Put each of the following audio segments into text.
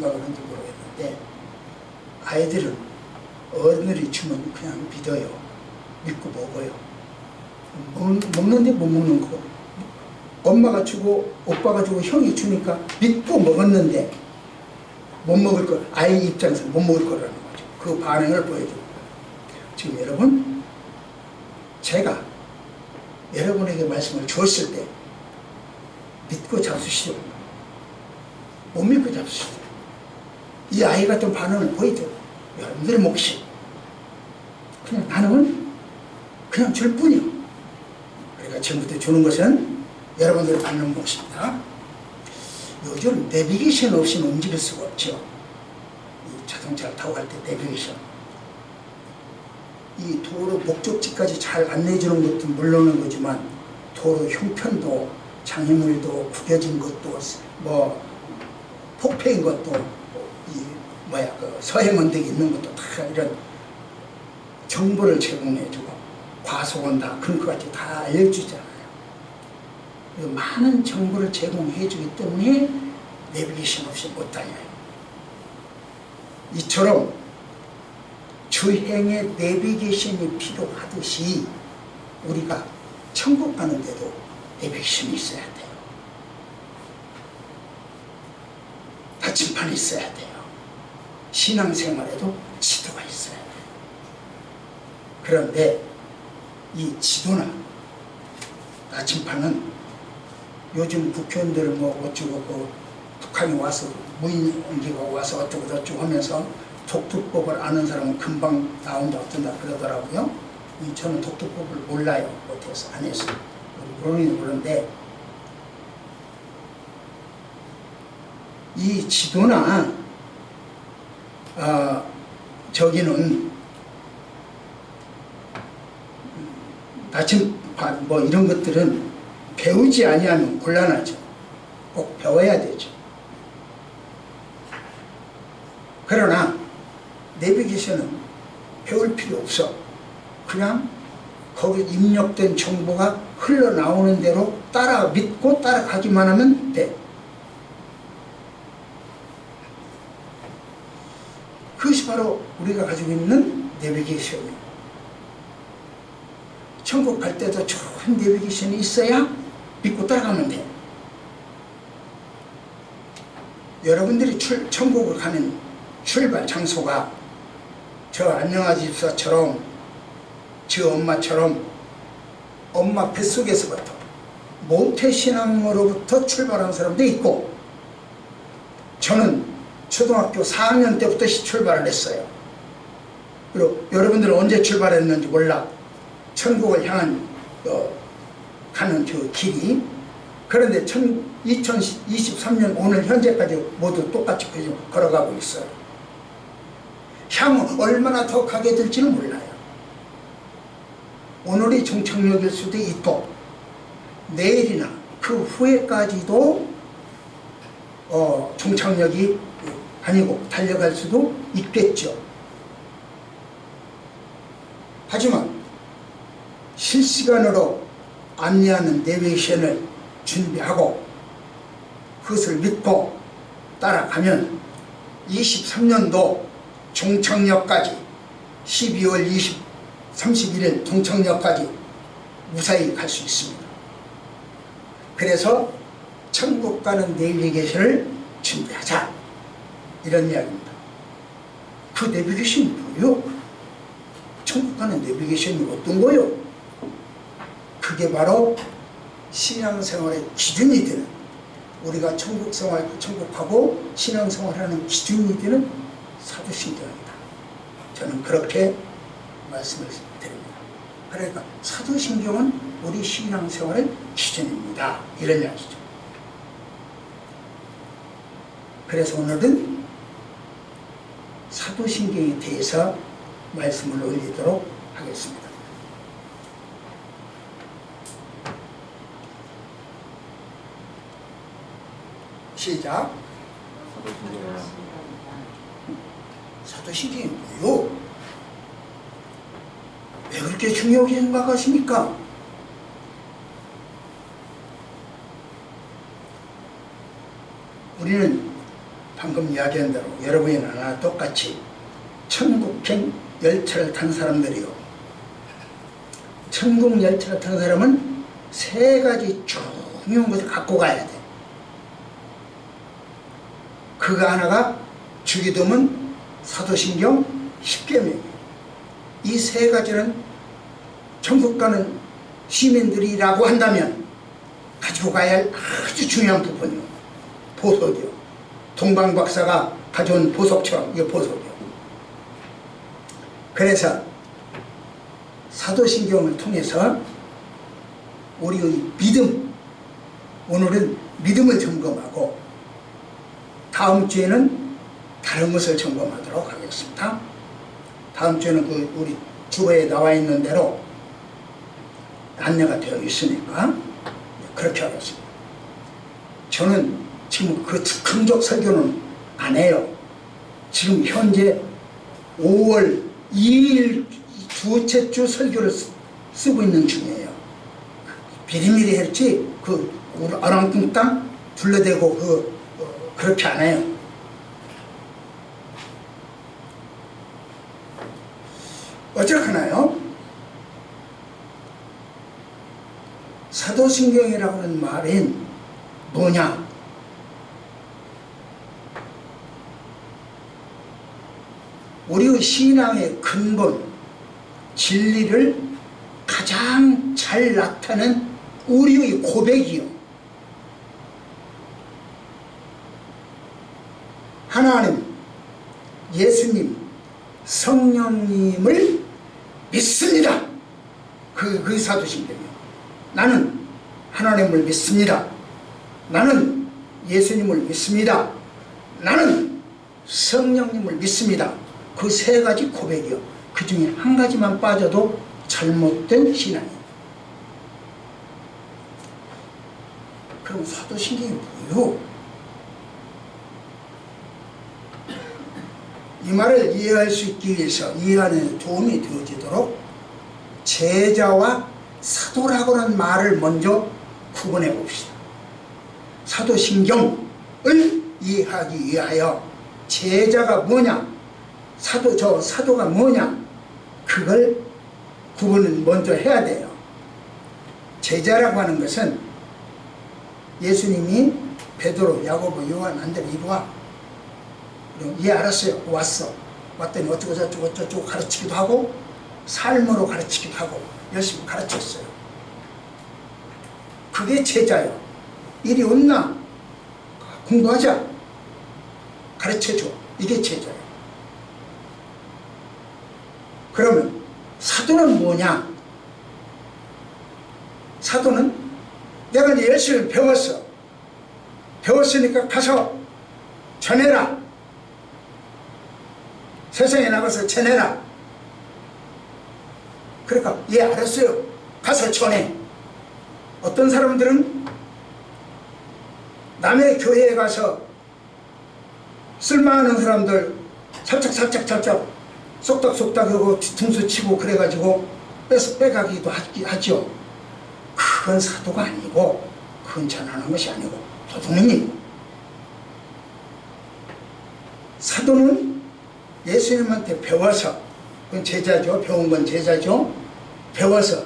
생각을 하는지 모르겠는데 아이들은 어른들이 주면 그냥 믿어요. 믿고 먹어요. 먹는데 못 먹는 거. 엄마가 주고 오빠가 주고 형이 주니까 믿고 먹었는데 못 먹을 거, 아이 입장에서 못 먹을 거라는 거죠. 그 반응을 보여주고. 지금 여러분, 제가 여러분에게 말씀을 주었을 때 믿고 잡수시오. 못 믿고 잡수시오. 이 아이 같은 반응을 보이죠. 여러분들의 몫이. 그냥 나는 그냥 줄 뿐이요. 그러니까 지금부터 주는 것은 여러분들이 받는 몫입니다. 요즘 내비게이션 없이는 움직일 수가 없죠. 이 자동차를 타고 갈 때 내비게이션. 이 도로 목적지까지 잘 안내해주는 것도 물론인 거지만 도로 형편도 장애물도 구겨진 것도 뭐 폭패인 것도 그 서행 언덕이 있는 것도 다 이런 정보를 제공해주고 과속한다 그런 것 같이 다 알려주잖아요. 많은 정보를 제공해주기 때문에 내비게이션 없이 못 다녀요. 이처럼 주행에 내비게이션이 필요하듯이 우리가 천국 가는데도 내비게이션이 있어야 돼요. 나침판이 있어야 돼요. 신앙생활에도 지도가 있어야 돼요. 그런데 이 지도나 나침판은 요즘 국회의원들 뭐 어쩌고 북한이 와서 무인기가 와서 어쩌고 저쩌고 하면서 독특법을 아는 사람은 금방 나온다 어쩐다 그러더라고요. 저는 독특법을 몰라요. 못해서 안 해서 모르는데 이 지도나 저기는 나침반 뭐 이런 것들은 배우지 아니하면 곤란하죠. 꼭 배워야 되죠. 그러나 내비게이션은 배울 필요 없어. 그냥 거기 입력된 정보가 흘러나오는 대로 믿고 따라가기만 하면 돼. 그것이 바로 우리가 가지고 있는 내비게이션이에요. 천국 갈 때도 좋은 내비게이션이 있어야 믿고 따라가면 돼. 여러분들이 천국을 가는 출발 장소가 저 안녕하지 집사처럼 저 엄마처럼 엄마 뱃속에서부터 모태신앙으로부터 출발한 사람도 있고 저는 초등학교 4학년 때부터 출발을 했어요. 그리고 여러분들은 언제 출발했는지 몰라. 천국을 향한 가는 그 길이. 그런데 2023년 오늘 현재까지 모두 똑같이 걸어가고 있어요. 향후 얼마나 더 가게 될지는 몰라요. 오늘이 종착역일 수도 있고 내일이나 그 후에까지도 종착역이 아니고 달려갈 수도 있겠죠. 하지만 실시간으로 안내하는 내비게이션을 준비하고 그것을 믿고 따라가면 23년도 종착역까지 12월 31일 종착역까지 무사히 갈 수 있습니다. 그래서 천국 가는 내비게이션을 준비하자 이런 이야기입니다. 그 내비게이션이 뭐요? 천국 가는 내비게이션이 어떤 거요? 그게 바로 신앙생활의 기준이 되는 우리가 천국하고 신앙생활하는 기준이 되는 사도신경입니다. 저는 그렇게 말씀을 드립니다. 그러니까 사도신경은 우리 신앙생활의 기준입니다. 이런 이야기죠. 그래서 오늘은 사도신경에 대해서 말씀을 올리도록 하겠습니다. 시작. 사도신경이 뭐요? 왜 그렇게 중요하게 생각하십니까? 우리는 방금 방금 이야기한 대로 여러분이나 나나 똑같이 천국행 열차를 탄 사람들이요, 천국 열차를 탄 사람은 세 가지 중요한 것을 갖고 가야 돼. 그거 하나가 주기도문, 사도신경, 십계명이에요. 이 세 가지는 천국 가는 시민들이라고 한다면 가지고 가야 할 아주 중요한 부분이요. 보석이요. 동방박사가 가져온 보석처럼 이게 보석이요. 그래서 사도신경을 통해서 우리의 믿음, 오늘은 믿음을 점검하고 다음 주에는 다른 것을 점검하도록 하겠습니다. 다음 주에는 우리 주보에 나와 있는 대로 안내가 되어 있으니까 그렇게 하겠습니다. 저는 지금 그 즉흥적 설교는 안 해요. 지금 현재 5월 2일 두째 주 설교를 쓰고 있는 중이에요. 미리미리 했지 그 어랑뚱땅 둘러대고 그렇게 안 해요. 어쩌하나요? 사도신경이라고 하는 말은 뭐냐? 우리의 신앙의 근본, 진리를 가장 잘 나타내는 우리의 고백이요. 하나님, 예수님, 성령님을 믿습니다. 그 사도신경이요. 나는 하나님을 믿습니다. 나는 예수님을 믿습니다. 나는 성령님을 믿습니다. 그 세 가지 고백이요. 그 중에 한 가지만 빠져도 잘못된 신앙이에요. 그럼 사도신경이 뭐요? 이 말을 이해할 수 있기 위해서 이해하는 도움이 되어지도록 제자와 사도라고 하는 말을 먼저 구분해 봅시다. 사도신경을 이해하기 위하여 제자가 뭐냐, 사도가 뭐냐, 그걸 구분을 먼저 해야 돼요. 제자라고 하는 것은 예수님이 베드로, 야고보, 요한, 안드레 이리 와. 예, 알았어요. 왔어. 왔더니 어쩌고 저쩌고 가르치기도 하고 삶으로 가르치기도 하고 열심히 가르쳤어요. 그게 제자예요. 이리 온나 공부하자, 가르쳐줘. 이게 제자예요. 그러면 사도는 뭐냐? 사도는 내가 이제 열심히 배웠어. 배웠으니까 가서 전해라. 세상에 나가서 전해라. 그러니까 예, 알았어요. 가서 전해. 어떤 사람들은 남의 교회에 가서 쓸만한 사람들 살짝 쏙닥 하고 뒤통수 치고 그래가지고 빼가기도 하죠. 그건 사도가 아니고, 그건 전하는 것이 아니고 도둑놈이고. 사도는 예수님한테 배워서, 그건 제자죠. 배운 건 제자죠. 배워서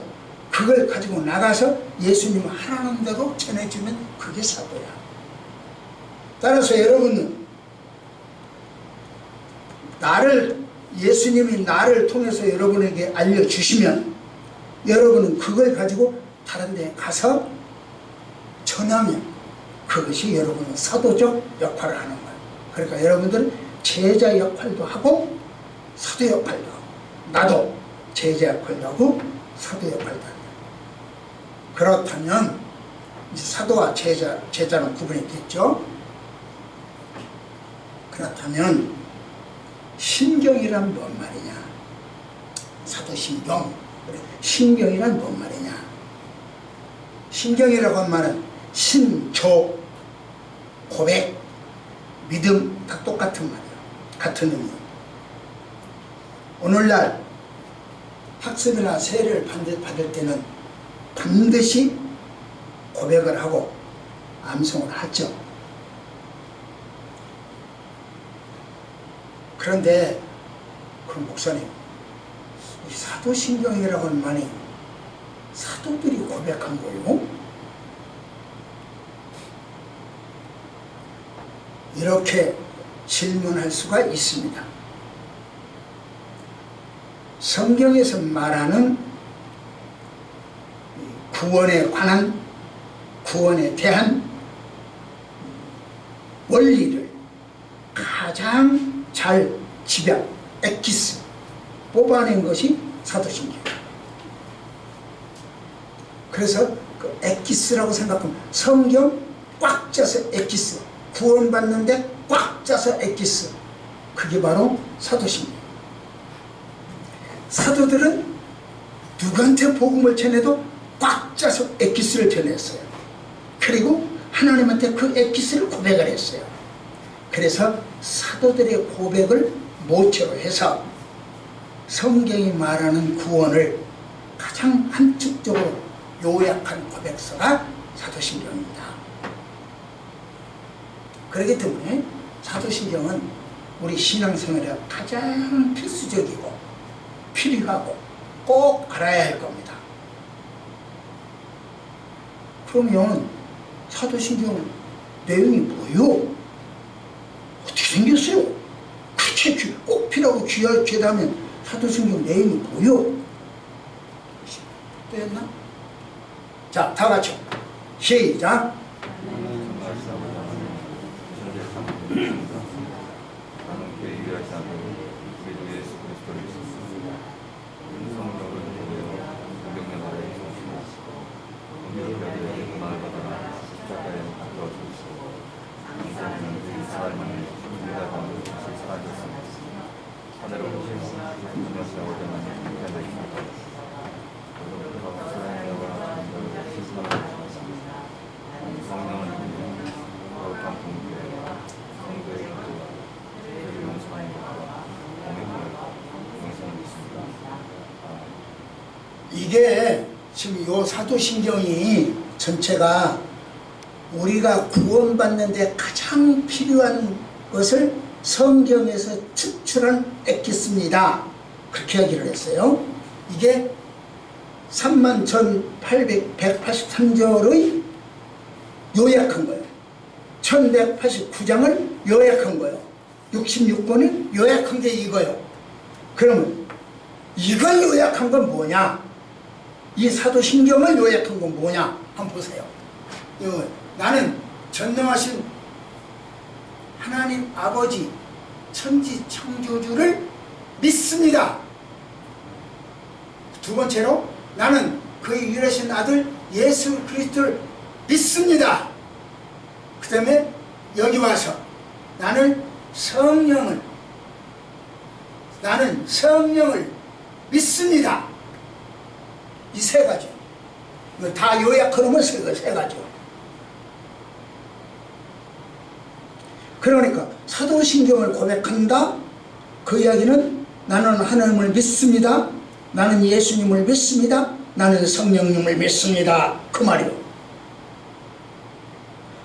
그걸 가지고 나가서 예수님 하라는 대로 전해주면 그게 사도야. 따라서 여러분은 예수님이 나를 통해서 여러분에게 알려주시면 여러분은 그걸 가지고 다른 데 가서 전하면 그것이 여러분의 사도적 역할을 하는 거예요. 그러니까 여러분들은 제자 역할도 하고 사도 역할도 하고, 나도 제자 역할도 하고 사도 역할도 하고. 그렇다면 이제 사도와 제자는 구분이 됐죠. 그렇다면 신경이란 뭔 말이냐? 사도신경, 신경이란 뭔 말이냐? 신경이라고 한 말은 신조, 고백, 믿음 다 똑같은 말이에요. 같은 의미. 오늘날 학습이나 세례를 받을 때는 반드시 고백을 하고 암송을 하죠. 그런데 그럼 목사님, 이 사도신경이라고 하는 말이 사도들이 고백한 거예요? 이렇게 질문할 수가 있습니다. 성경에서 말하는 구원에 관한, 구원에 대한 원리를 가장 잘 집약, 엑기스 뽑아낸 것이 사도신경. 그래서 그 엑기스라고 생각하면 성경 꽉 짜서 엑기스, 구원받는데 꽉 짜서 엑기스, 그게 바로 사도신경. 사도들은 누구한테 복음을 전해도 꽉 짜서 엑기스를 전했어요. 그리고 하나님한테 그 엑기스를 고백을 했어요. 그래서 사도들의 고백을 모체로 해서 성경이 말하는 구원을 가장 함축적으로 요약한 고백서가 사도신경입니다. 그렇기 때문에 사도신경은 우리 신앙생활에 가장 필수적이고 필요하고 꼭 알아야 할 겁니다. 그러면 사도신경 내용이 뭐요? 어떻게 생겼어요? 그렇게 꼭 필요하고 귀하다면 사도신경 내용이 뭐요? 또 했나? 자, 다 같이 시작. 이게 지금 요 사도신경이 전체가 우리가 구원받는데 가장 필요한 것을 성경에서 추출한 엑기스입니다. 그렇게 얘기를 했어요. 이게 31,183절의 요약한 거예요. 1189장을 요약한 거예요. 66권을 요약한 게 이거예요. 그러면 이걸 요약한 건 뭐냐? 이 사도신경을 요약한 건 뭐냐? 한번 보세요. 나는 전능하신 하나님 아버지 천지 창조주를 믿습니다. 두 번째로 나는 그의 유일하신 아들 예수 그리스도를 믿습니다. 그 다음에 여기 와서 나는 성령을 믿습니다. 이 세 가지. 이거 다 요약해놓으면 세 가지. 그러니까 사도신경을 고백한다. 그 이야기는 나는 하나님을 믿습니다. 나는 예수님을 믿습니다. 나는 성령님을 믿습니다. 그 말이요.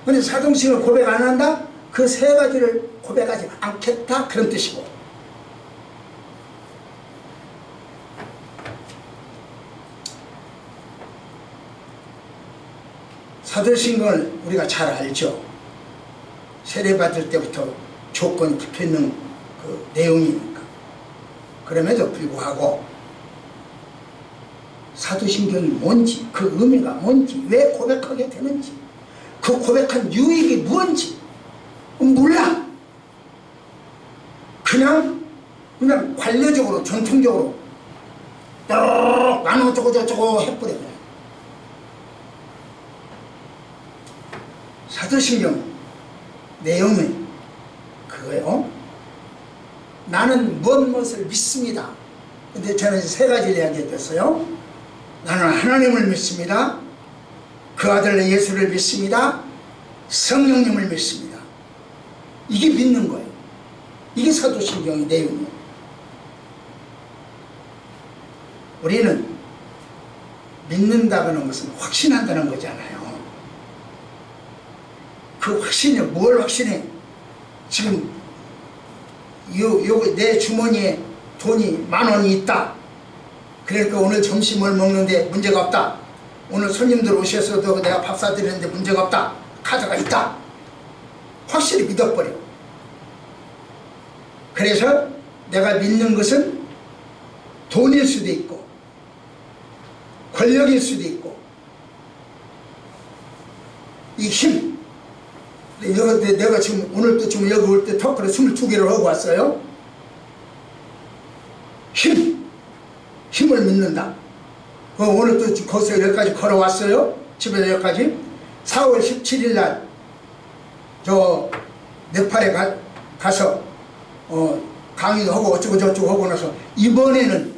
근데 사도신경을 고백 안 한다? 그 세 가지를 고백하지 않겠다. 그런 뜻이고. 사도신경을 우리가 잘 알죠. 세례받을 때부터 조건이 붙어있는 그 내용이니까. 그럼에도 불구하고 사도신경이 뭔지, 그 의미가 뭔지, 왜 고백하게 되는지, 그 고백한 유익이 뭔지 몰라. 그냥 관례적으로 전통적으로 나는 어쩌고 저쩌고 해버려요. 사도신경 내용은 그거예요. 나는 무엇을 믿습니다. 근데 저는 세 가지를 이야기했어요. 나는 하나님을 믿습니다. 그 아들 예수를 믿습니다. 성령님을 믿습니다. 이게 믿는 거예요. 이게 사도신경의 내용이에요. 우리는 믿는다는 것은 확신한다는 거잖아요. 그 확신이 뭘 확신해? 지금 내 주머니에 돈이 10,000원이 있다. 그러니까 오늘 점심을 먹는데 문제가 없다. 오늘 손님들 오셔서도 내가 밥 사드리는데 문제가 없다. 카드가 있다. 확실히 믿어버려. 그래서 내가 믿는 것은 돈일 수도 있고 권력일 수도 있고 이 힘. 내가 지금 오늘도 지금 여기 올 때 토크를 22개를 하고 왔어요. 힘을 믿는다. 오늘도 거기서 여기까지 걸어왔어요. 집에서 여기까지. 4월 17일 날 저 네팔에 가서 강의도 하고 어쩌고 저쩌고 하고 나서 이번에는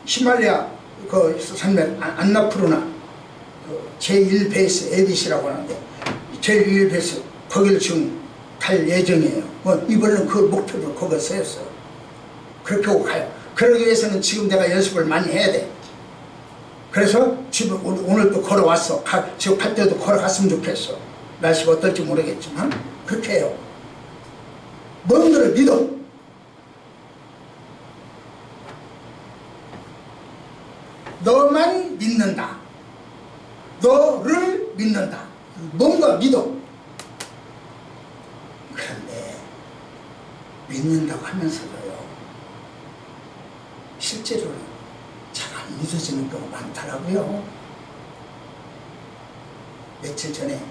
히말라야 그 산맥 안나푸르나 제1베이스 ABC라고 하는데 제1베이스 거기를 지금 갈 예정이에요. 이번에는 그 목표를 거기에 세웠어요. 그렇게 하고 가요. 그러기 위해서는 지금 내가 연습을 많이 해야 돼. 그래서 지금 오늘 또 걸어왔어. 지금 갈 때도 걸어갔으면 좋겠어. 날씨가 어떨지 모르겠지만 그렇게 해요. 뭔가를 믿어. 너만 믿는다. 너를 믿는다. 뭔가 믿어. 그런데 믿는다고 하면서도요, 실제로는 잘 안 믿어지는 경우가 많더라고요. 며칠 전에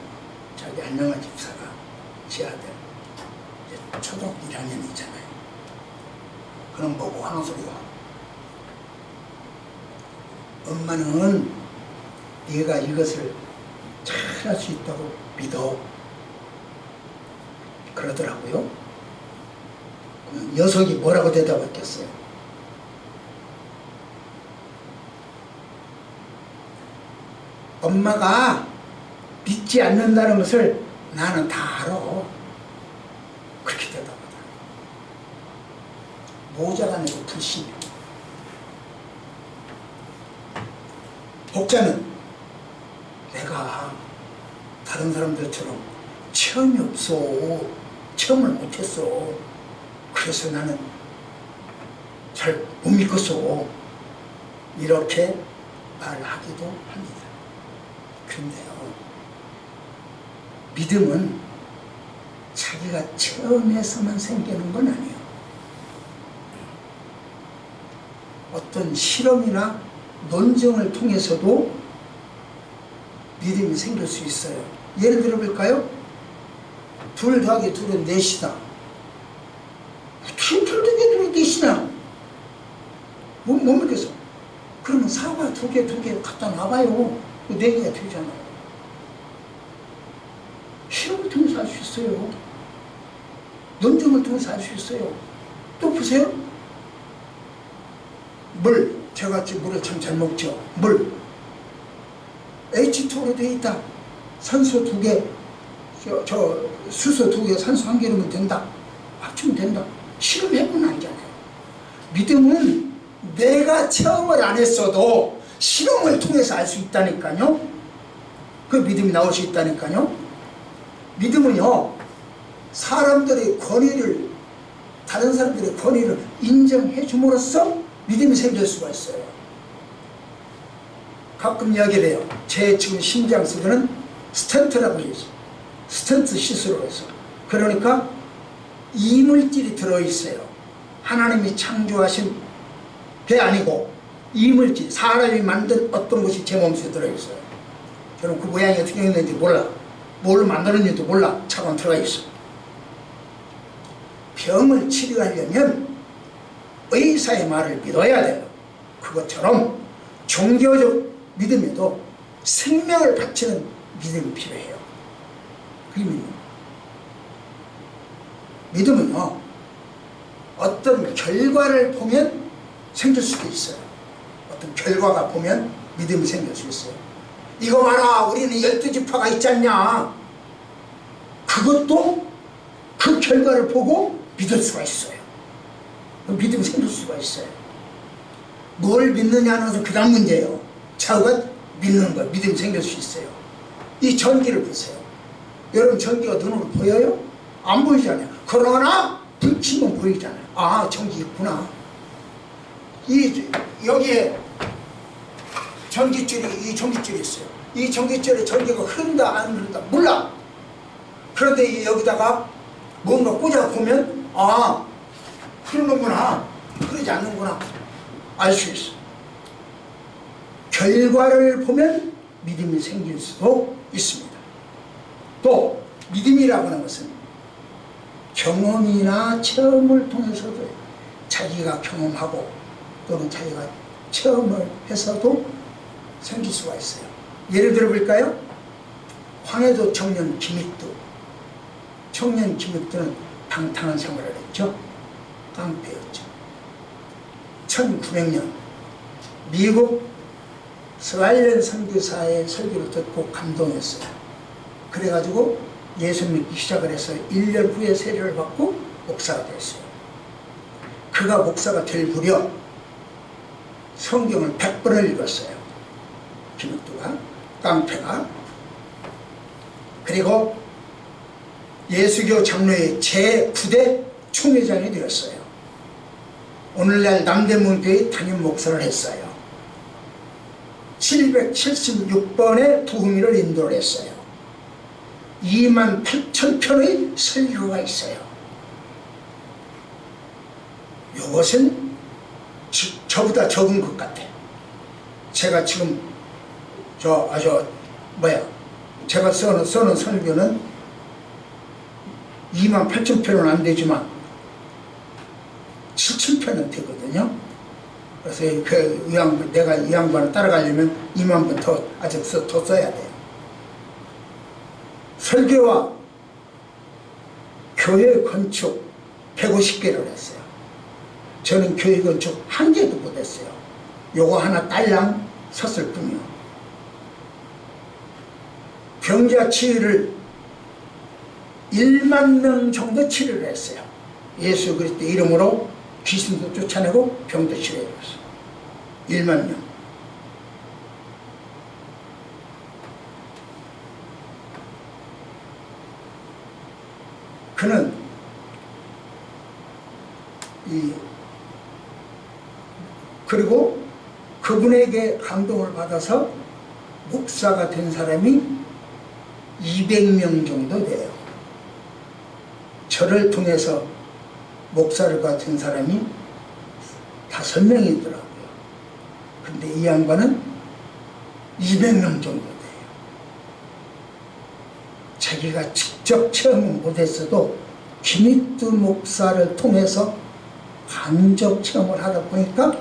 저기 안녕한 집사가 지 아들 초등학교 1학년이잖아요. 그럼 보고 하는 소리가, 엄마는 네가 이것을 잘할 수 있다고 믿어. 그러더라고요. 녀석이 뭐라고 대답했겠어요? 엄마가 믿지 않는다는 것을 나는 다 알아. 그렇게 대답하더라고요. 모자가 아니고 불신이요. 복자는 내가 다른 사람들처럼 체험이 없어. 체험을 못했어. 그래서 나는 잘 못 믿겠어. 이렇게 말하기도 합니다. 그런데요, 믿음은 자기가 체험해서만 생기는 건 아니에요. 어떤 실험이나 논증을 통해서도 믿음이 생길 수 있어요. 예를 들어 볼까요? 2 더하기 2는 4이다. 어떻게 2 더하기 2는 4이냐? 못 믿겠어. 그러면 4가 2개 갖다 놔봐요. 4개가 되잖아요. 실험을 통해서 알 수 있어요. 논증을 통해서 알 수 있어요. 또 보세요. 물. 저같이 물을 참 잘 먹죠. 물. H2로 되어 있다. 산소 2개, 수소 2개, 산소 1개로면 된다. 합치면 된다. 실험해보면 알잖아요. 믿음은 내가 체험을 안 했어도 실험을 통해서 알 수 있다니까요. 그 믿음이 나올 수 있다니까요. 믿음은요, 사람들의 권위를, 다른 사람들의 권위를 인정해 줌으로써 믿음이 생길 수가 있어요. 가끔 이야기를 해요. 제 지금 심장 속에는 스텐트라고 해서, 스텐트 시술을 해서, 그러니까 이물질이 들어있어요. 하나님이 창조하신 게 아니고 이물질, 사람이 만든 어떤 것이 제 몸속에 들어있어요. 저는 그 모양이 어떻게 있는지 몰라. 뭘 만들었는지도 몰라. 차관 들어가 있어. 병을 치료하려면 의사의 말을 믿어야 돼요. 그것처럼 종교적 믿음에도 생명을 바치는 믿음이 필요해요. 그게 믿음은요, 어떤 결과를 보면 생길 수도 있어요. 어떤 결과가 보면 믿음이 생길 수 있어요. 이거 봐라, 우리는 12지파가 있지 않냐. 그것도 그 결과를 보고 믿을 수가 있어요. 믿음이 생길 수가 있어요. 뭘 믿느냐는 것은 그 다음 문제예요. 자기가 믿는 거, 믿음이 생길 수 있어요. 이 전기를 보세요. 여러분, 전기가 눈으로 보여요? 안 보이잖아요. 그러나 불 켜면 보이잖아요. 아, 전기 있구나. 여기에 전기줄이, 이 전기줄이 있어요. 이 전기줄에 전기가 흐른다 안 흐른다 몰라. 그런데 여기다가 뭔가 꽂아 보면 아, 흐르는구나, 흐르지 않는구나 알 수 있어. 결과를 보면 믿음이 생길 수도 있습니다. 또 믿음이라고 하는 것은 경험이나 체험을 통해서도 자기가 경험하고 또는 자기가 체험을 해서도 생길 수가 있어요. 예를 들어 볼까요? 황해도 청년 김익두. 청년 김익두는 방탕한 생활을 했죠. 깡패였죠. 1900년 미국 스와일렌 선교사의 설교를 듣고 감동했어요. 그래가지고 예수 믿기 시작을 해서 1년 후에 세례를 받고 목사가 됐어요. 그가 목사가 될 무렵 성경을 100번을 읽었어요. 김익두가, 깡패가. 그리고 예수교 장로회 제9대 총회장이 되었어요. 오늘날 남대문교회 담임 목사를 했어요. 776번의 부흥회를 인도를 했어요. 28,000편의 설교가 있어요. 이것은 저보다 적은 것 같아. 제가 지금 제가 써는 설교는 28,000편은 안 되지만 7,000편은 되거든요. 그래서 내가 이 양반을 따라가려면 2만 번 더 아직 더 써야 돼요. 설교와 교회 건축 150개를 했어요. 저는 교회 건축 1개도 못했어요. 요거 하나 딸랑 섰을 뿐이요. 병자 치유를 1만 명 정도 치료를 했어요. 예수 그리스도 이름으로 귀신도 쫓아내고 병도 치료해줬어요. 1만 명. 그는 그리고 그분에게 감동을 받아서 목사가 된 사람이 200명 정도 돼요. 저를 통해서 목사를 같은 사람이 5명이더라고요. 근데 이 양반은 200명 정도 돼요. 자기가 직접 체험을 못했어도 김익두 목사를 통해서 간접 체험을 하다 보니까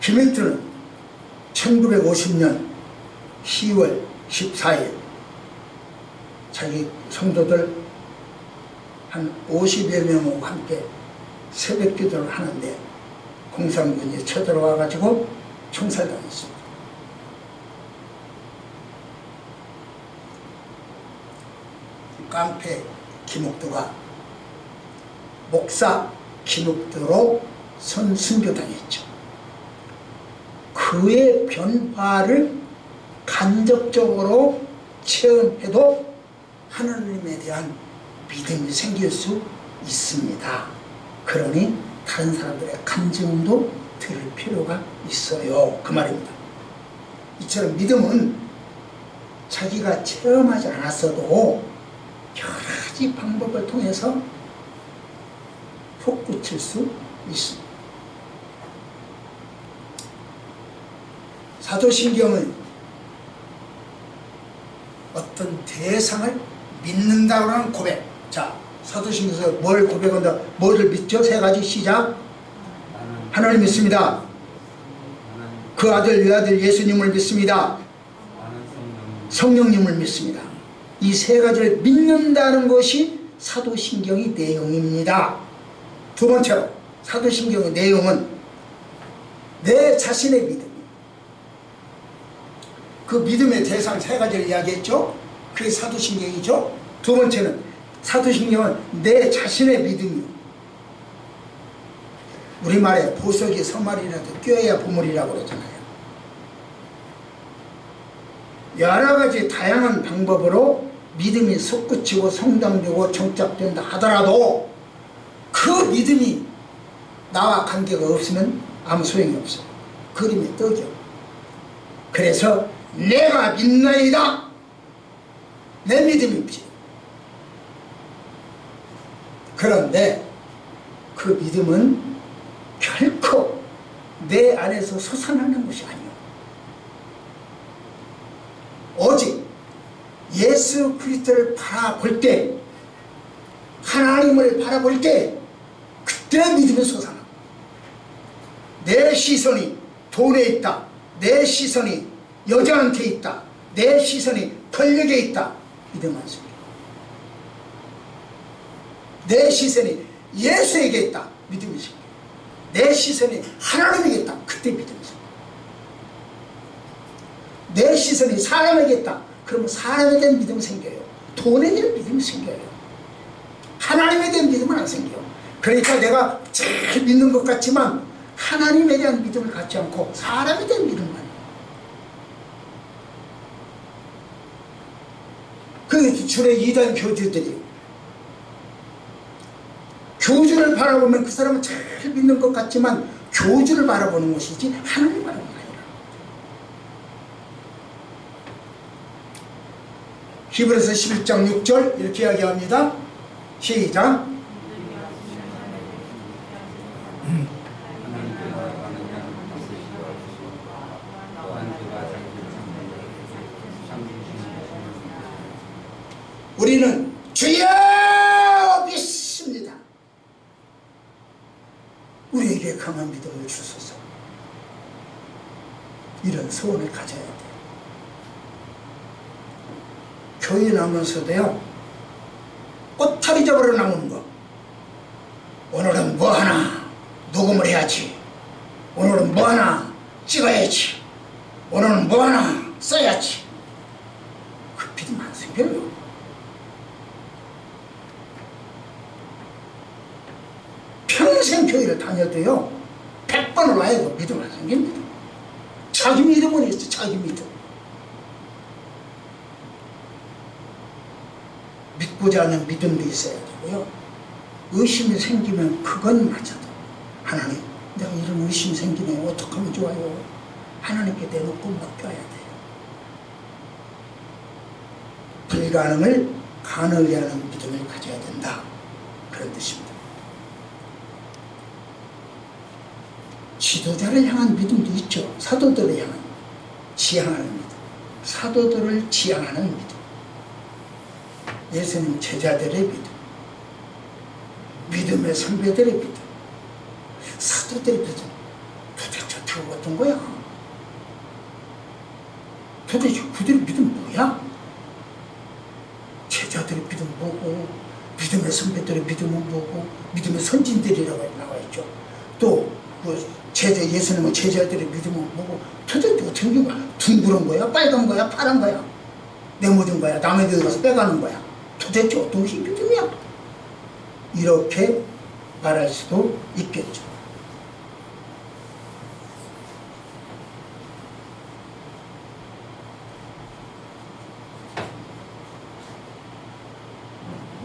김익두는 1950년 10월 14일 자기 성도들 한 50여 명과 함께 새벽 기도를 하는데 공산군이 쳐들어와 가지고 총살당했습니다. 깡패 김옥두가 목사 김옥두로 순교당했죠. 그의 변화를 간접적으로 체험해도 하나님에 대한 믿음이 생길 수 있습니다. 그러니 다른 사람들의 간증도 들을 필요가 있어요. 그 말입니다. 이처럼 믿음은 자기가 체험하지 않았어도 여러 가지 방법을 통해서 솟구칠 수 있습니다. 사도신경은 어떤 대상을 믿는다고 하는 고백. 자, 사도신경에서 뭘 고백한다? 뭐를 믿죠? 세 가지 시작. 하나님 믿습니다. 그 아들 외아들 예수님을 믿습니다. 성령님을 믿습니다. 이 세 가지를 믿는다는 것이 사도신경의 내용입니다. 두 번째로 사도신경의 내용은 내 자신의 믿음. 그 믿음의 대상 세 가지를 이야기했죠. 그게 사도신경이죠. 두 번째는 사도신경은 내 자신의 믿음이요. 우리말에 보석이 서말이라도 껴야 보물이라고 그러잖아요. 여러 가지 다양한 방법으로 믿음이 솟구치고 성장되고 정착된다 하더라도 그 믿음이 나와 관계가 없으면 아무 소용이 없어. 그림의 떡이요. 그래서 내가 믿나이다. 내 믿음이 필요해. 그런데 그 믿음은 결코 내 안에서 솟아나는 것이 아니요. 오직 예수 그리스도를 바라볼 때, 하나님을 바라볼 때 그때 믿음이 솟아나. 내 시선이 돈에 있다. 내 시선이 여자한테 있다. 내 시선이 권력에 있다. 믿음 안 생겨. 내 시선이 예수에게 있다. 믿음이 생겨. 내 시선이 하나님에게 있다. 그때 믿음이 생겨. 내 시선이 사람에게 있다. 그러면 사람에 대한 믿음이 생겨요. 돈에 대한 믿음이 생겨요. 하나님에 대한 믿음은 안 생겨요. 그러니까 내가 잘 믿는 것 같지만 하나님에 대한 믿음을 갖지 않고 사람에 대한 믿음만. 그 주의 이단 교주들이 교주를 바라보면 그 사람은 잘 믿는 것 같지만 교주를 바라보는 것이지 하나님을 바라보는 게 아니라. 히브리서 11장 6절 이렇게 이야기합니다. 시작. 우리는 주여 믿습니다. 우리에게 강한 믿음을 주소서. 이런 소원을 가져야 돼요. 교회 나오면서도요, 꼬타리 잡으러 나오는 거. 오늘은 뭐 하나 녹음을 해야지. 오늘은 뭐 하나 찍어야지. 오늘은 뭐 하나 써야지. 그 믿음 안 생겨요. 평생 교회를 다녀도요 100번을 와야 믿음 안 생깁니다. 자기 믿음은 있어. 자기 믿음. 믿고자 하는 믿음도 있어야 되고요. 의심이 생기면 그건 맞아도 하나님 내가 이런 의심이 생기네. 어떻게 하면 좋아요. 하나님께 내놓고 맡겨야 돼요. 불가능을 가능하게 하는 믿음을 가져야 된다. 그런 뜻입니다. 지도자를 향한 믿음도 있죠. 사도들을 향한 지향하는 믿음. 사도들을 지향하는 믿음. 예수님 제자들의 믿음. 믿음의 선배들의 믿음. 사도들의 믿음. 도대체 어떻게 어떤 거야? 도대체 그들의 믿음 뭐야? 제자들의 믿음 뭐고, 믿음의 선배들의 믿음은 뭐고, 믿음의 선진들이라고 나와 있죠. 또 예수님은 제자들의 믿음은 뭐고, 도대체 어떻게 된 거야? 둥그런 거야? 빨간 거야? 파란 거야? 내모든 거야? 남의 데 가서 빼가는 거야? 도대체 어떤 것이 믿음이야? 이렇게 말할 수도 있겠죠.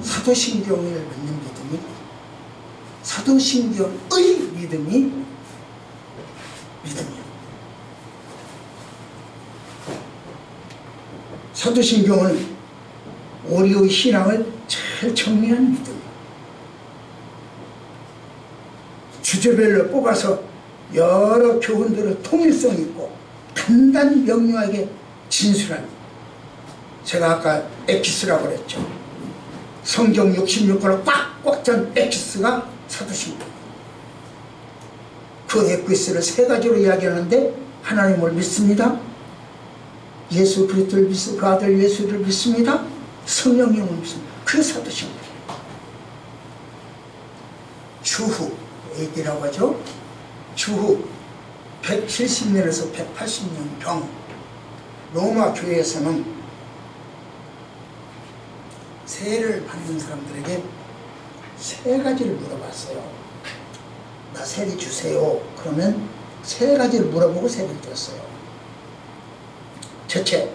사도신경을 믿는 믿음이, 사도신경의 믿음이 믿음이에요. 사도신경은 우리의 신앙을 잘 정리한 믿음이에요. 주제별로 뽑아서 여러 교훈들을 통일성 있고 간단 명료하게 진술한, 제가 아까 엑기스라고 그랬죠. 성경 66권을 꽉꽉 찬 엑기스가 사도신경. 그 엑기스를 세 가지로 이야기하는데, 하나님을 믿습니다. 예수 그리스도를 믿습니다. 그 아들 예수를 믿습니다. 성령님을 믿습니다. 그게 사도신경. 주후 얘기라고 하죠. 주후 170년에서 180년 병. 로마 교회에서는 세를 받는 사람들에게 세 가지를 물어봤어요. 나 세를 주세요. 그러면 세 가지를 물어보고 세를 줬어요. 첫째,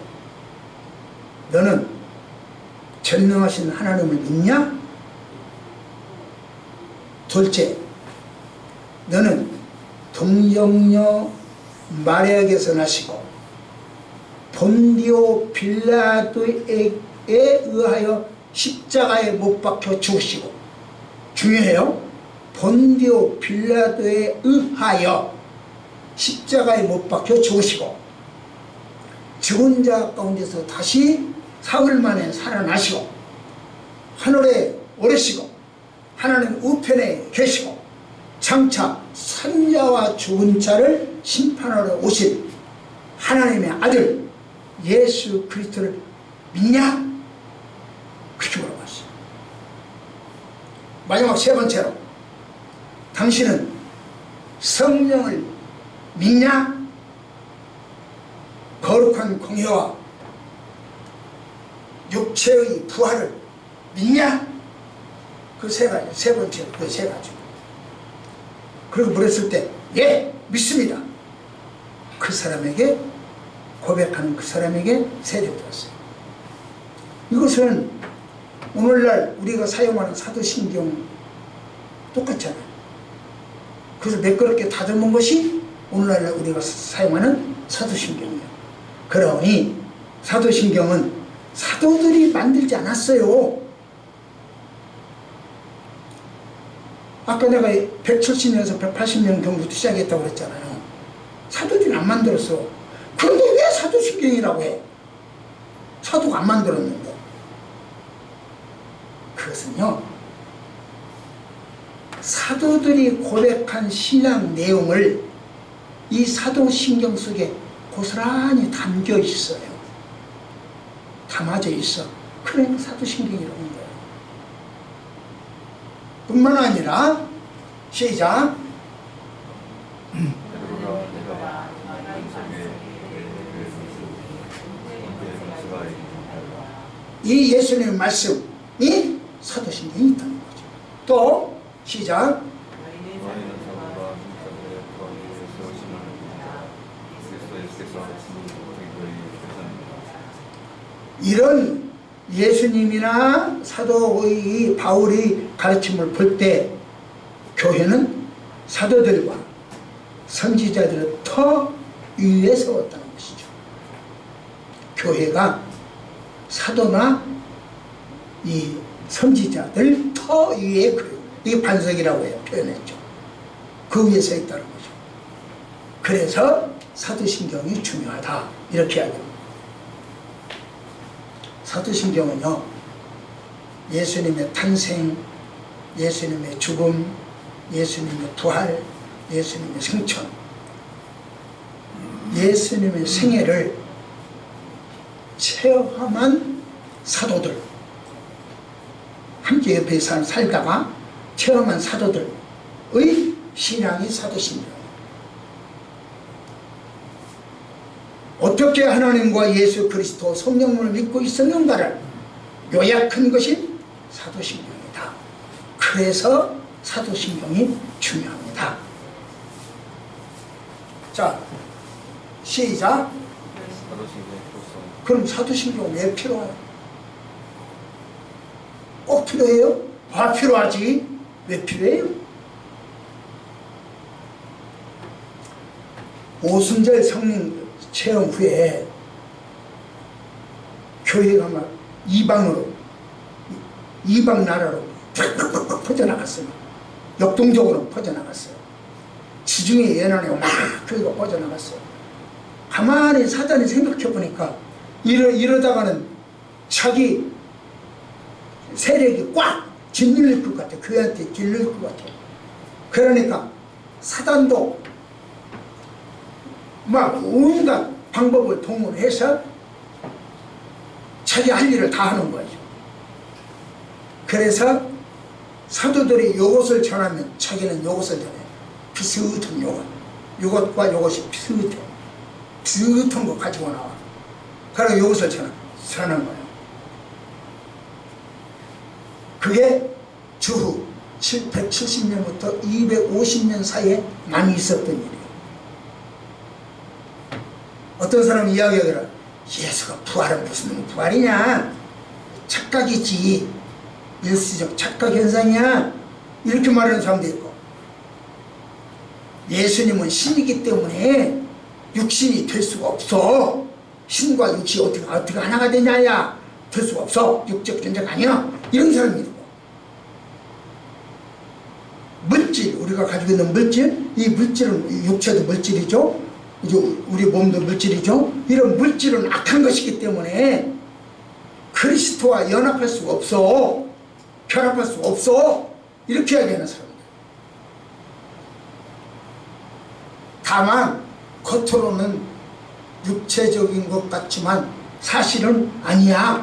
너는 전능하신 하나님을 믿냐? 둘째, 너는 동정녀 마리아에게서 나시고 본디오 빌라도에 의하여 십자가에 못 박혀 죽으시고, 중요해요. 본디오 빌라도에 의하여 십자가에 못 박혀 죽으시고, 죽은 자 가운데서 다시 사흘 만에 살아나시고, 하늘에 오르시고 하나님 우편에 계시고 장차 산자와 죽은 자를 심판하러 오실 하나님의 아들 예수 그리스도를 믿냐? 그렇게 물어봤어요. 마지막 세 번째로, 당신은 성령을 믿냐? 거룩한 공회와 육체의 부활을 믿냐? 그 세 가지, 세 번째 그 세 가지. 그리고 물었을 때 예, 믿습니다. 그 사람에게, 고백하는 그 사람에게 세례되었어요. 이것은 오늘날 우리가 사용하는 사도신경 똑같잖아요. 그래서 매끄럽게 다듬은 것이 오늘날 우리가 사용하는 사도신경이에요. 그러니 사도신경은 사도들이 만들지 않았어요. 아까 내가 170년에서 180년 경부터 시작했다고 그랬잖아요. 사도들이 안 만들었어. 그런데 왜 사도신경이라고 해? 사도가 안 만들었는데. 그것은요, 사도들이 고백한 신앙 내용을 이 사도신경 속에 고스란히 담겨 있어요. 담아져 있어. 그러니까 사도신경이라고 하는 거예요. 뿐만 아니라, 시작. 이 예수님의 말씀이 사도신경이 있다는 거죠. 또 시작. 이런 예수님이나 사도의 바울의 가르침을 볼 때 교회는 사도들과 선지자들을 터 위에 세웠다는 것이죠. 교회가 사도나 이 선지자들 터 위에, 이 반석이라고 해요. 표현했죠. 그 위에 서 있다는 거죠. 그래서 사도신경이 중요하다, 이렇게 이야기합니다. 사도신경은요, 예수님의 탄생, 예수님의 죽음, 예수님의 부활, 예수님의 승천, 예수님의 생애를 체험한 사도들, 함께 옆에 살다가 체험한 사도들의 신앙이 사도신경. 어떻게 하나님과 예수 그리스도 성령을 믿고 있었는가를 요약한 것이 사도신경이다. 그래서 사도신경이 중요합니다. 자, 시작. 그럼 사도신경 왜 필요해요? 꼭 필요해요? 필요하지. 왜 필요해요? 오순절 성령 체험 후에 교회가 막 이방 나라로 퍼져나갔어요. 역동적으로 퍼져나갔어요. 지중해 연안에 막 교회가 퍼져나갔어요. 가만히 사단이 생각해 보니까 이러다가는 자기 세력이 꽉 짓눌릴 것 같아. 교회한테 짓눌릴 것 같아. 그러니까 사단도 막 온갖 방법을 동원해서 자기 할 일을 다 하는 거죠. 그래서 사도들이 요것을 전하면 자기는 요것을 전해요. 비슷한 요것. 요것과 요것이 비슷해. 비슷한 거 가지고 나와. 그래서 요것을 전하는 거예요. 그게 주후 170년부터 250년 사이에 많이 있었던 일이에요. 어떤 사람이 이야기하기를 예수가 부활은 무슨 부활이냐, 착각이지, 일시적 착각 현상이야, 이렇게 말하는 사람도 있고, 예수님은 신이기 때문에 육신이 될 수가 없어. 신과 육신이 어떻게 하나가 되냐야, 될 수가 없어. 육적 존재가 아니야, 이런 사람이 있고, 물질, 우리가 가지고 있는 물질, 이 물질은, 육체도 물질이죠, 우리 몸도 물질이죠. 이런 물질은 악한 것이기 때문에 그리스도와 연합할 수가 없어, 결합할 수가 없어, 이렇게 이야기하는 사람입니다. 다만 겉으로는 육체적인 것 같지만 사실은 아니야.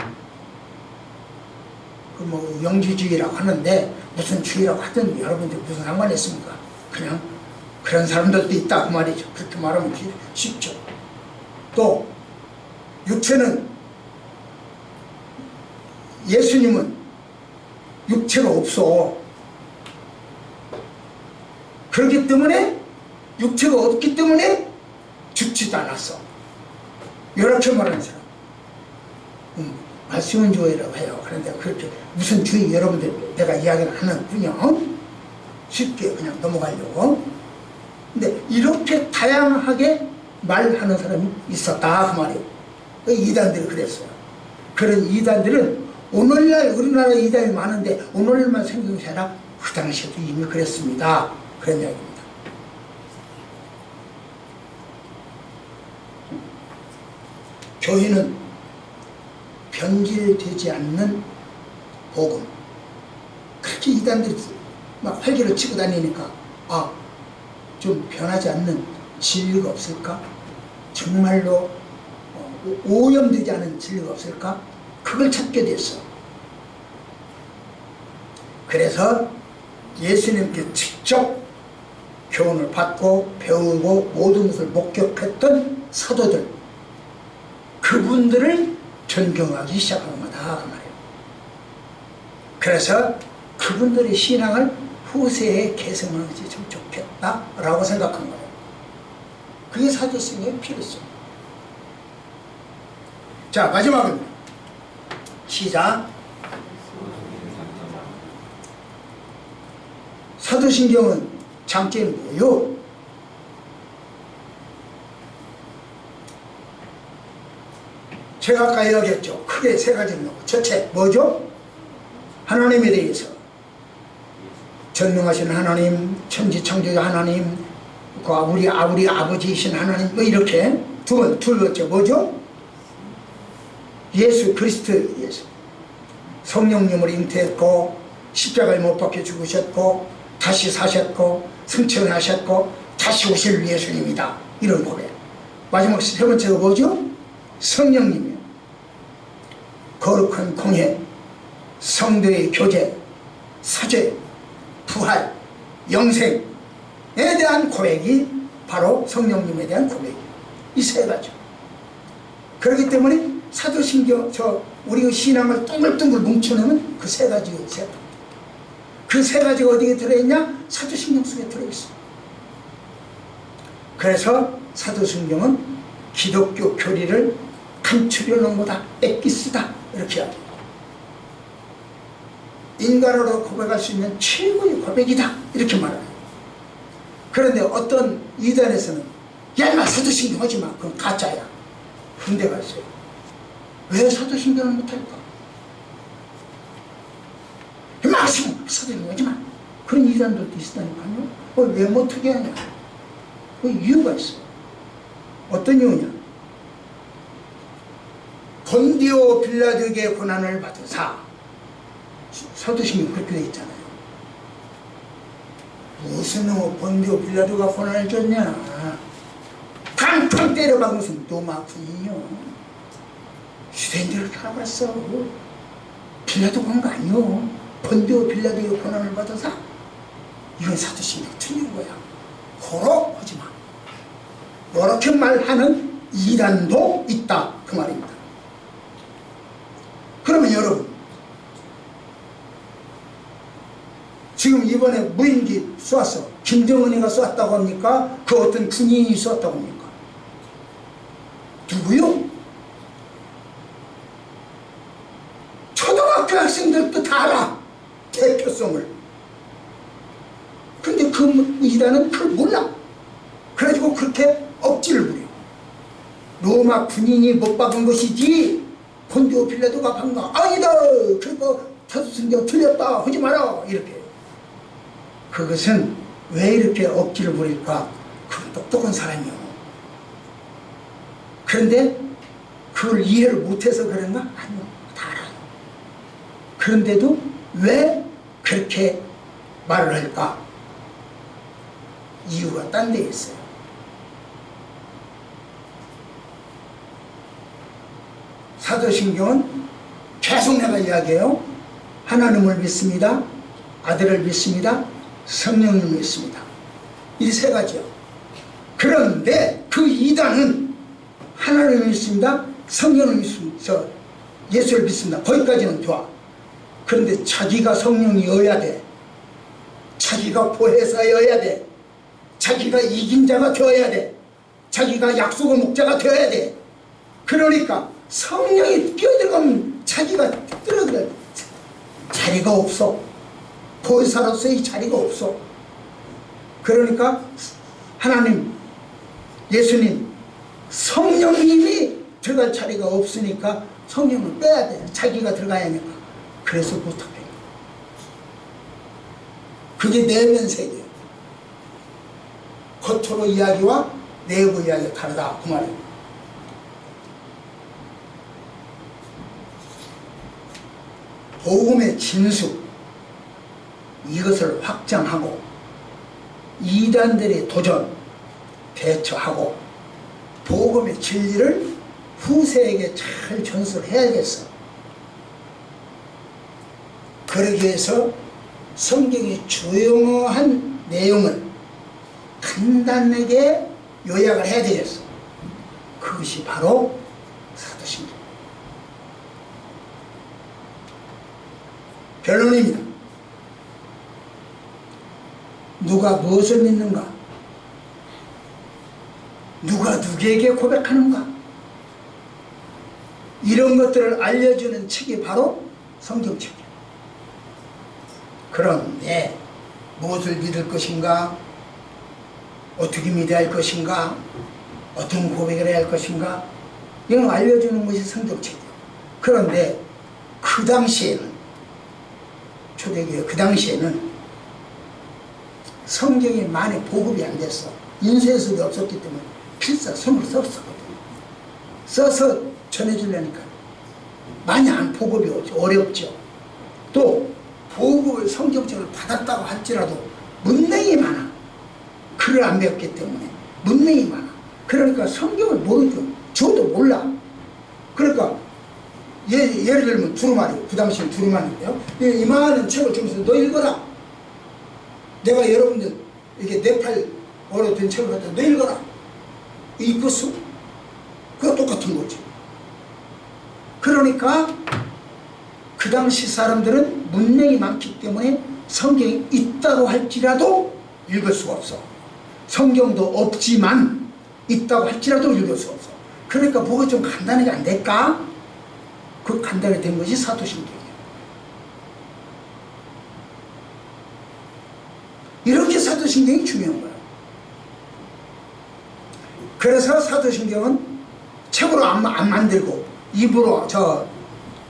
그 뭐 영지주의라고 하는데 무슨 주의라고 하든 여러분들 무슨 상관이 있습니까? 그냥 그런 사람들도 있다 그 말이죠. 그렇게 말하면 쉽죠. 또 육체는, 예수님은 육체가 없어. 그렇기 때문에, 육체가 없기 때문에 죽지도 않았어. 이렇게 말하는 사람, 말씀은 주의라고 해요. 그런데 그렇게 무슨 주의, 여러분들 내가 이야기를 하는군요. 쉽게 그냥 넘어가려고. 근데 이렇게 다양하게 말하는 사람이 있었다 그 말이에요. 이단들이 그랬어요. 그런 이단들은 오늘날 우리나라 이단이 많은데 오늘날만 생긴 것이 아니라 그 당시에도 이미 그랬습니다. 그런 이야기입니다. 교회는 변질되지 않는 복음, 그렇게 이단들이 막 활기를 치고 다니니까 좀 변하지 않는 진리가 없을까? 정말로 오염되지 않은 진리가 없을까? 그걸 찾게 됐어. 그래서 예수님께 직접 교훈을 받고 배우고 모든 것을 목격했던 사도들, 그분들을 존경하기 시작한 거다 그 말이에요. 그래서 그분들의 신앙을 후세에 개성하는 것이 좀 좋겠다라고 생각한 거예요. 그게 사도성의 필요성. 자, 마지막은 시작. 사도신경은 장점이 뭐예요? 제가 아까 이야기했죠. 크게 세 가지를 놓고, 첫째 뭐죠? 하나님에 대해서, 전능하신 하나님, 천지창조자 하나님, 우리 아버지이신 하나님, 뭐 이렇게. 둘 번째 뭐죠? 예수 그리스도에 의해서 성령님을 잉태했고 십자가에 못 박혀 죽으셨고 다시 사셨고 승천하셨고 다시 오실 예수님이다, 이런 고백. 마지막 세 번째가 뭐죠? 성령님이요. 거룩한 공회, 성도의 교제, 사죄, 부활, 영생에 대한 고백이 바로 성령님에 대한 고백이에요. 이 세 가지. 그렇기 때문에 사도신경, 우리 신앙을 둥글둥글 뭉쳐놓으면 그 세 가지가 있어요. 그 세 가지가 어디에 들어있냐? 사도신경 속에 들어있어. 그래서 사도신경은 기독교 교리를 감추려 놓은 거다, 엑기스다, 이렇게 하죠. 인간으로 고백할 수 있는 최고의 고백이다, 이렇게 말해요. 그런데 어떤 이단에서는 야 임마 사도신경 하지마, 그건 가짜야, 그런 데가 있어요. 왜 사도신경을 못할까? 임마 사도신경 하지마, 그런 이단들도 있다니까요. 왜 못하게 하냐? 그 이유가 있어. 어떤 이유냐? 본디오 빌라도에게 고난을 받으사, 사도신경 그렇게 돼 있잖아요. 무슨 본디오 빌라도가 고난을 줬냐? 팡팡 때려박으면서 노마군이요. 유대인들을 그렇게 알아봤어. 빌라도가 한 거 아니요. 본디오 빌라도에게 고난을 받아사. 이건 사도신경 틀린 거야. 호로 하지 마. 이렇게 말하는 이단도 있다, 그 말입니다. 그러면 여러분, 지금 이번에 무인기 쏘았어. 김정은이가 쏘았다고 합니까? 그 어떤 군인이 쏘았다고 합니까? 누구요? 초등학교 백성들도 다 알아. 대표성을. 근데 그 이단은 그걸 몰라. 그래가지고 그렇게 억지를 부려. 로마 군인이 못 박은 것이지 본디오 빌라도가 박은 거 아니다. 그거 사도신경 틀렸다 하지 마라. 이렇게. 그것은 왜 이렇게 억지를 부릴까? 그건 똑똑한 사람이요. 그런데 그걸 이해를 못해서 그런가? 아니요. 다 알아요. 그런데도 왜 그렇게 말을 할까? 이유가 딴 데 있어요. 사도신경은 계속 내가 이야기해요. 하나님을 믿습니다. 아들을 믿습니다. 성령을 믿습니다. 이 세 가지요. 그런데 그 이단은 하나님을 믿습니다. 성령을 믿습니다. 예수를 믿습니다. 거기까지는 좋아. 그런데 자기가 성령이어야 돼. 자기가 보혜사여야 돼. 자기가 이긴 자가 되어야 돼. 자기가 약속의 목자가 되어야 돼. 그러니까 성령이 뛰어들어가면 자기가 뛰어들어야 돼. 자리가 없어. 보혜사로서의 자리가 없어. 그러니까 하나님, 예수님, 성령님이 들어갈 자리가 없으니까 성령을 빼야 돼. 자기가 들어가야 하니까. 그래서 못하게. 그게 내면 세계예요. 겉으로 이야기와 내부 이야기가 다르다. 그 말이에요. 복음의 진수, 이것을 확장하고 이단들의 도전 대처하고 복음의 진리를 후세에게 잘 전수해야겠어. 그러기 위해서 성경의 주요한 내용을 간단하게 요약을 해야 되겠어. 그것이 바로 사도신경. 결론입니다. 누가 무엇을 믿는가? 누가 누구에게 고백하는가? 이런 것들을 알려주는 책이 바로 성경책이에요. 그런데 무엇을 믿을 것인가? 어떻게 믿어야 할 것인가? 어떤 고백을 해야 할 것인가? 이런 걸 알려주는 것이 성경책이에요. 그런데 그 당시에는, 초대교회 그 당시에는 성경이 많이 보급이 안 됐어. 인쇄술이 없었기 때문에 필사 손으로 썼었거든요. 써서 전해주려니까 많이 안 보급이 어렵죠. 또 보급을 성경책을 받았다고 할지라도 문맹이 많아. 글을 안 배웠기 때문에 문맹이 많아. 그러니까 성경을 모르죠. 저도 몰라. 그러니까 예를 들면 두루마리, 그 당시엔 두루마리인데요. 이만한 책을 주면서 너 읽어라. 내가 여러분들 이렇게 네팔어로 된 책을 갖다 너 읽어라. 읽었어? 그거 똑같은 거지. 그러니까 그 당시 사람들은 문맹이 많기 때문에 성경이 있다고 할지라도 읽을 수가 없어. 성경도 없지만 있다고 할지라도 읽을 수 없어. 그러니까 뭐가 좀 간단하게 안 될까? 그 간단하게 된 것이 사도신경이에요. 이렇게 사도신경이 중요한 거예요. 그래서 사도신경은 책으로 안 만들고 입으로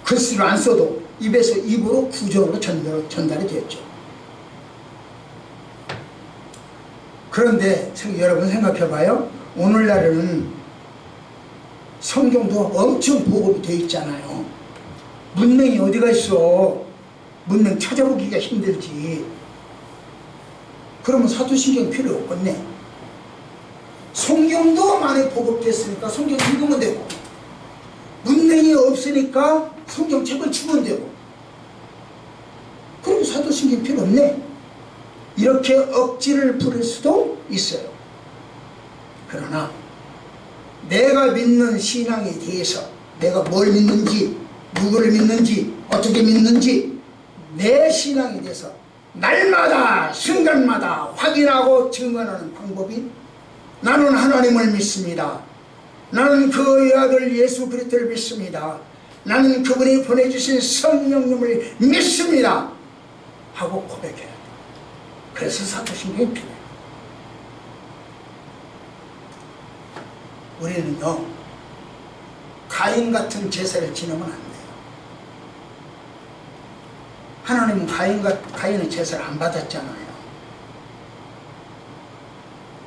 글씨로 안 써도 입에서 입으로 구전으로 전달이 되었죠. 그런데 여러분 생각해봐요. 오늘날에는 성경도 엄청 보급이 되어 있잖아요. 문맹이 어디가 있어. 문맹 찾아보기가 힘들지. 그러면 사도신경 필요 없겠네. 성경도 많이 보급됐으니까 성경 읽으면 되고, 문맹이 없으니까 성경책을 주면 되고, 그럼 사도신경 필요 없네. 이렇게 억지를 부릴 수도 있어요. 그러나 내가 믿는 신앙에 대해서 내가 뭘 믿는지, 누구를 믿는지, 어떻게 믿는지 내 신앙에 대해서 날마다 순간마다 확인하고 증언하는 방법이 나는 하나님을 믿습니다. 나는 그의 아들 예수 그리스도를 믿습니다. 나는 그분이 보내주신 성령님을 믿습니다 하고 고백해야 돼요. 그래서 사도신경이 필요해요. 우리는요 가인 같은 제사를 지내면 안 돼요. 하나님은 가인의 제사를 안 받았잖아요.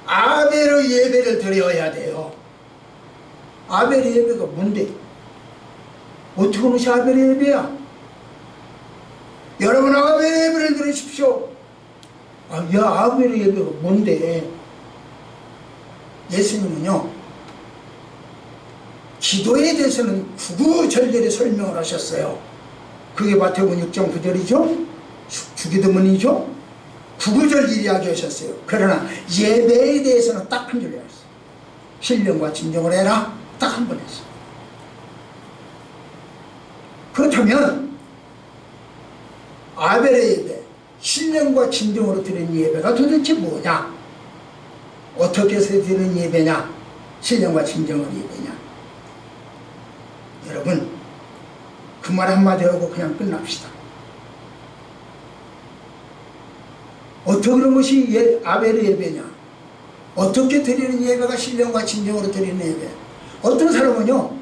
아벨의 예배를 드려야 돼요. 아벨의 예배가 뭔데? 어떻게 하는 것이 아벨의 예배야? 여러분 아벨의 예배를 들으십시오. 아벨의 예배가 뭔데? 예수님은요 기도에 대해서는 구구절절히 설명을 하셨어요. 그게 마태복음 6장 9절이죠 주기도문이죠. 구구절절히 이야기하셨어요. 그러나 예배에 대해서는 딱 한 줄로 했어요. 신령과 진정을 해라. 딱 한 번 했어요. 그렇다면 아벨의 예배, 신령과 진정으로 드리는 예배가 도대체 뭐냐? 어떻게 해서 드리는 예배냐? 신령과 진정으로 예배냐? 여러분 그 말 한마디 하고 그냥 끝납시다. 어떻게 그런 것이 아벨의 예배냐? 어떻게 드리는 예배가 신령과 진정으로 드리는 예배? 어떤 사람은요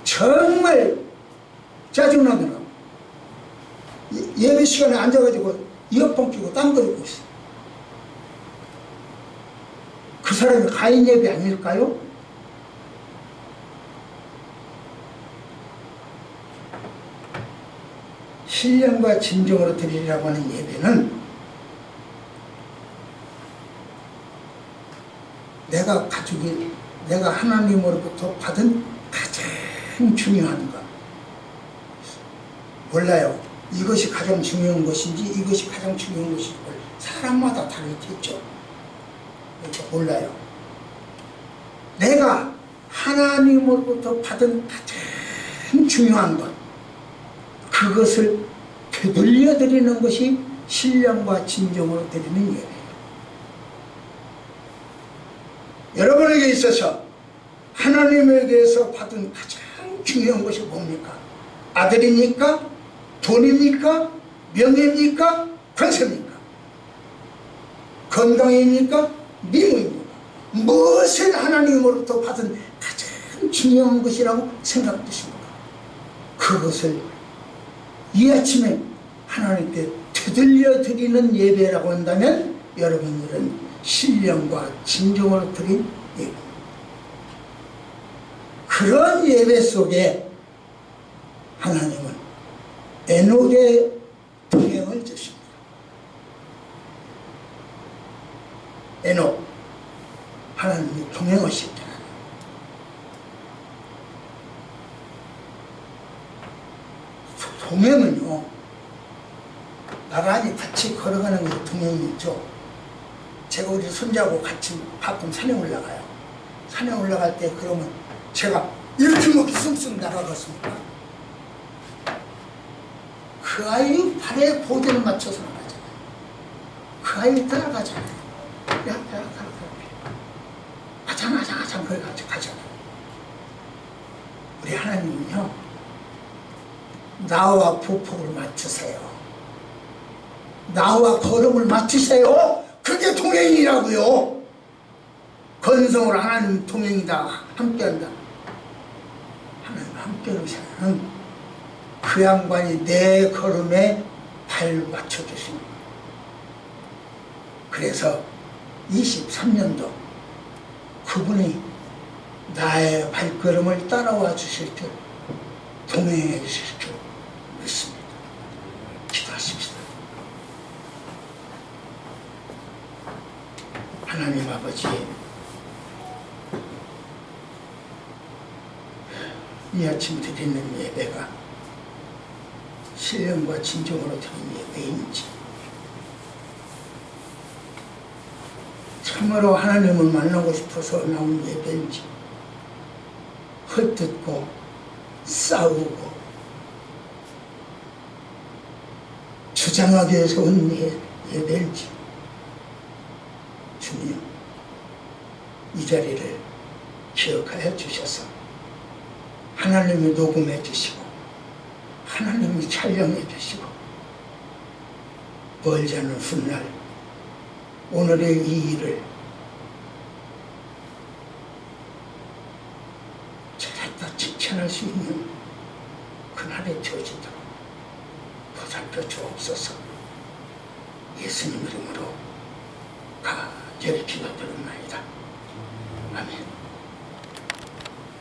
정말 짜증나더라고. 예배 시간에 앉아가지고 이어폰 끼고 땀 걸리고 있어. 그 사람이 가인 예배 아닐까요? 신령과 진정으로 드리라고 하는 예배는 내가 하나님으로부터 받은 가장 중요한 것. 몰라요. 이것이 가장 중요한 것인지 이것이 가장 중요한 것인지 사람마다 다르겠죠. 그러니까 몰라요. 내가 하나님으로부터 받은 가장 중요한 것, 그것을 되돌려 드리는 것이 신령과 진정으로 드리는 예배예요. 여러분에게 있어서 하나님에게서 받은 가장 중요한 것이 뭡니까? 아들입니까? 돈입니까? 명예입니까? 권세입니까? 건강입니까? 미모입니까? 무엇을 하나님으로부터 받은 가장 중요한 것이라고 생각되십니까? 그것을 이 아침에 하나님께 되돌려 드리는 예배라고 한다면 여러분들은 신령과 진정으로 드린 예배, 그런 예배 속에 하나님은 에녹의 동행을 주십니다. 에녹, 하나님이 동행하시잖아요. 동행은요 나란히 같이 걸어가는 게 동행이죠. 제가 우리 손자하고 같이 가끔 산에 올라가요. 산에 올라갈 때 그러면 제가 이렇게 먹기 쑥쑥 나가겠습니까? 그 아이 발에 보드를 맞춰서 나가잖아요. 그 아이 따라가잖아요. 야, 아장 거기 가잖아요. 우리 하나님은요 나와 보폭을 맞추세요. 나와 걸음을 맞추세요. 그게 동행이라고요. 건성으로 하나님 동행이다. 함께한다. 하나님 함께 하시는 그 양반이 내 걸음에 발 맞춰주십니다. 그래서 23년도 그분이 나의 발걸음을 따라와 주실 줄, 동행해 주실 줄 믿습니다. 기도하십시다. 하나님 아버지, 이 아침 드리는 예배가 신령과 진정으로 드리는 예배인지, 참으로 하나님을 만나고 싶어서 나온 예배인지, 헐뜯고 싸우고 주장하기 위해서 온 예배인지, 주님 이 자리를 기억하여 주셔서 하나님이 녹음해 주시고 하나님이 촬영해 주시고 멀지 않은 훗날 오늘의 이 일을 잘했다 칭찬할 수 있는 그날이 되어지도록 보살펴 주옵소서. 예수님 이름으로 간절히 기도드립니다. 아멘.